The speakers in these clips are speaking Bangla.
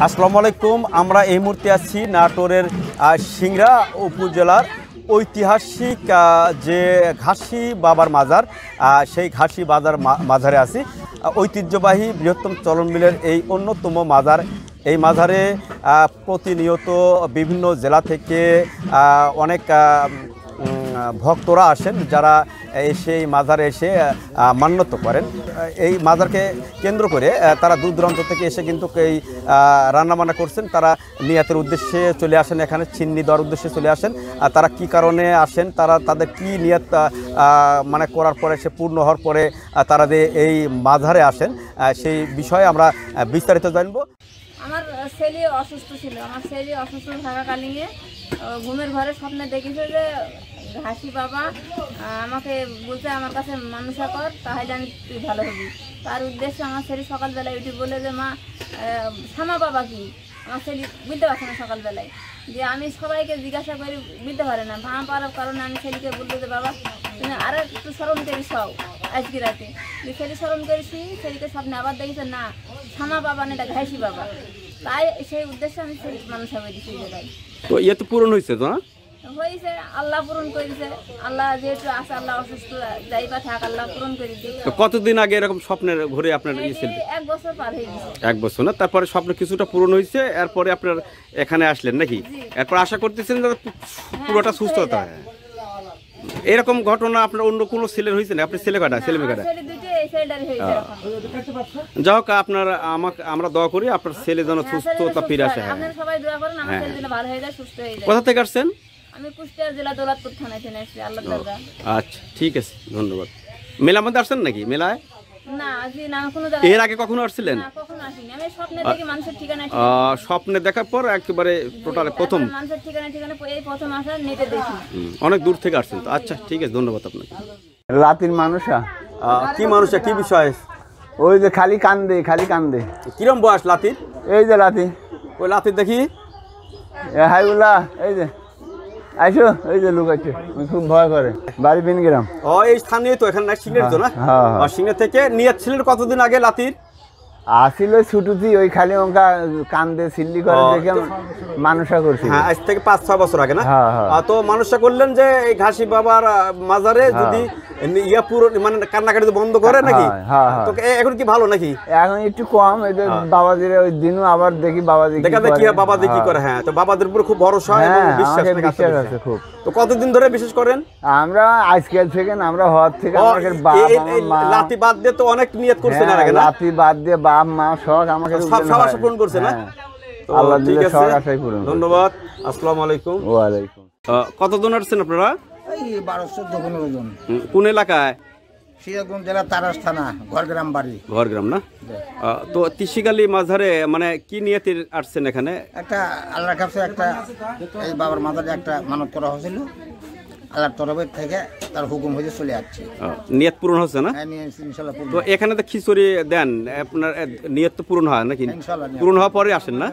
আসসালামু আলাইকুম। আমরা এই মুহূর্তে আছি নাটোরের সিংড়া উপজেলার ঐতিহাসিক যে ঘাসি বাবার মাজার, সেই ঘাসি বাজার মাজারে আছি। ঐতিহ্যবাহী বৃহত্তম চলন বিলের এই অন্যতম মাজার। এই মাজারে প্রতিনিয়ত বিভিন্ন জেলা থেকে অনেক ভক্তরা আসেন, যারা এসে এই মাজারে এসে মান্যত করেন। এই মাজারকে কেন্দ্র করে তারা দূর দূরান্ত থেকে এসে কিন্তু এই রান্নাবান্না করছেন। তারা নিয়াতের উদ্দেশ্যে চলে আসেন, এখানে ছিন্নি দেওয়ার উদ্দেশ্যে চলে আসেন। তারা কি কারণে আসেন, তাদের কি নিয়াত মানে করার পরে সে পূর্ণ হওয়ার পরে তারা যে এই মাজারে আসেন, সেই বিষয়ে আমরা বিস্তারিত জানবো। আমার ছেলে অসুস্থ ছিল। আমার ছেলে অসুস্থ থাকাকালীনে ঘুমের ঘরে স্বপ্নে দেখেছে যে ঘাসি বাবা আমাকে বলছে আমার কাছে মানুষা কর, তাহলে আমি তুই ভালো হবি। তার উদ্দেশ্যে আমার ছেলে সকালবেলায় উঠে বলে যে মা শ্যামা বাবা কি? আমার ছেলে বুঝতে পারছে না সকালবেলায়। যে আমি সবাইকে জিজ্ঞাসা করি বুঝতে পারে না, ভাঙা পারার কারণে আমি ছেলেকে বললো যে বাবা তুমি আর একটু স্মরণ করিস আজকে রাতে। যে ছেলে স্মরণ করেছি, ছেলেকে স্বপ্নে আবার দেখেছে না শ্যামা বাবা না, এটা ঘাসি বাবা। তাই সেই উদ্দেশ্যে আমি ছেলে মানুষ হবে দিচ্ছি। তো ইয়ে তো পূরণ হয়েছে তো না? হয়েছে, আল্লাহ পূরণ করেছে। আল্লাহ যেহেতু আছে, আল্লাহ অসুস্থ যাইবা থাক, আল্লাহ পূরণ করে দিচ্ছে। তো কতদিন আগে এরকম স্বপ্নের ঘুরে আপনার ছিল? 1 বছর পার হয়ে গেছে। 1 বছর না? তারপরে স্বপ্ন কিছুটা পূরণ হয়েছে, এরপরে আপনার এখানে আসলেন নাকি? এরপর আশা করতেছেন পুরোটা সুস্থতা। এরকম ঘটনা আপনার অন্য কোনো ছেলের হয়েছে না? আপনার ছেলে কয়টা? ছেলে মেয়ে কয়টা? যাই হোক, আপনার আমরা দোয়া করি আপনার ছেলে যেন সুস্থতা ফিরে আসে। কোথা থেকে আসছেন? আমি কুষ্টিয়া জেলা দৌলতপুর থানায় থেকে এসেছি। আল্লাহ তাআলা। আচ্ছা, ঠিক আছে, ধন্যবাদ। মেলার মধ্যে আসছেন নাকি? মেলায় না আসি না, কোনো এর আগে কখনো আসছিলেন? না, কখনো আসিনি। আমি স্বপ্নে দেখি মানুষের ঠিকানা স্বপ্নে দেখার পর একেবারে টোটাল প্রথম মানুষের ঠিকানা এই প্রথম আসা নেটে দেখি। অনেক দূর থেকে আসছেন তো? আচ্ছা, ঠিক আছে, ধন্যবাদ আপনাকে। লাতির মানুষা কি মানুষা, কি বিষয়? ওই যে খালি কান্দে। কিরম বয়স লাতির? এই যে লাতি, ওই লাতির দেখি। হাইগুলা এই যে আইসো, এই যে লোক আছে, খুব ভয় করে। বাড়ি বিনগ্রাম। ও, এই স্থানীয় তো, এখানে সিংহের তো না? সিংহের থেকে নিয়ে ছিলেন কতদিন আগে লাতির? আসিল ছুটুতি, ওই খালি অঙ্কা কান্দে সিল্লি করে দেখে মানুষা করছি। হ্যাঁ, আজ থেকে 5-6 বছর আগে না? তো মানুষা করলেন যে এই ঘাসি বাবার মাজারে যদি ইয়া পুরো মানে কান্নাকাটি বন্ধ করে নাকি? তো এখন কি ভালো নাকি? এখন একটু কম। এই যে বাবাজির ওই দিনও আবার দেখি বাবাজি দেখা দেখি বাবাজি কি করে। হ্যাঁ, তো বাবাদের উপর খুব ভরসা এবং বিশ্বাস আছে খুব। তো কতদিন ধরে বিশেষ করেন? আমরা আজকাল থেকে না, আমরা হওয়ার থেকে আমাদের লাতি বাদ দিয়ে তো অনেক নিয়ত করছেন আর আগে না? লাতি বাদ দিয়ে বাপ মা সব আমাকে সব আশা পূরণ করছে না? আল্লাহ দিলে সব আশাই পূরণ। ধন্যবাদ। আসসালামু আলাইকুম। ওয়া আলাইকুম। কতজন আসছেন আপনারা? এই 12-14-15 জন। কোন এলাকায়? সিরাজগঞ্জ জেলা তারাস থানা, ঘরগ্রাম বাড়ি। ঘরগ্রাম না? তো তিসিকালী মাজারে মানে কি নিয়তে আসছেন এখানে? একটা আল্লাহর কাছে একটা এই বাবার মাজারে একটা মানত করা হয়েছিল, আল্লাহর তরফের থেকে তার হুকুম হয়ে চলে যাচ্ছে। নিয়ত পূরণ হচ্ছে না? ইনশাআল্লাহ পূরণ। তো এখানে তো খিচুড়ি দেন, আপনার নিয়ত তো পূরণ হয় নাকি? পূরণ হওয়ার পরে আসেন না?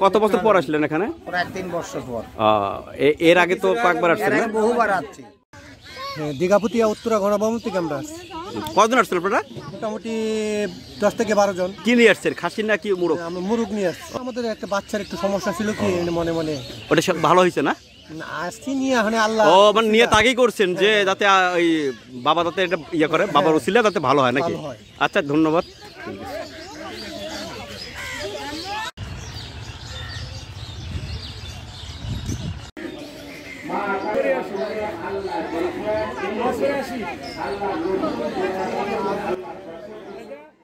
কত বছর পর আসলেন এখানে? প্রায় 3 বছর পর। এর আগে তো কয়েকবার আসছেন না? বহুবার আসছি। দীঘাপুতিয়া উত্তরা গণভবন থেকে আমরা আসছি। কতজন আসছেন আপনারা? মোটামুটি 10 থেকে 12 জন। কি নিয়ে আসছেন, খাসি না কি মুরগ? আমরা মুরগ নিয়ে আসছি। আমাদের একটা বাচ্চার একটু সমস্যা ছিল, কি মনে ওটা সব ভালো হয়েছে না? আসছি নিয়ে এখন আল্লাহ। ও মানে নিয়ত আগেই করছেন যে যাতে ওই বাবা যাতে এটা ইয়ে করে, বাবার ওসিলা যাতে ভালো হয় নাকি? আচ্ছা, ধন্যবাদ। ঠিক আছে।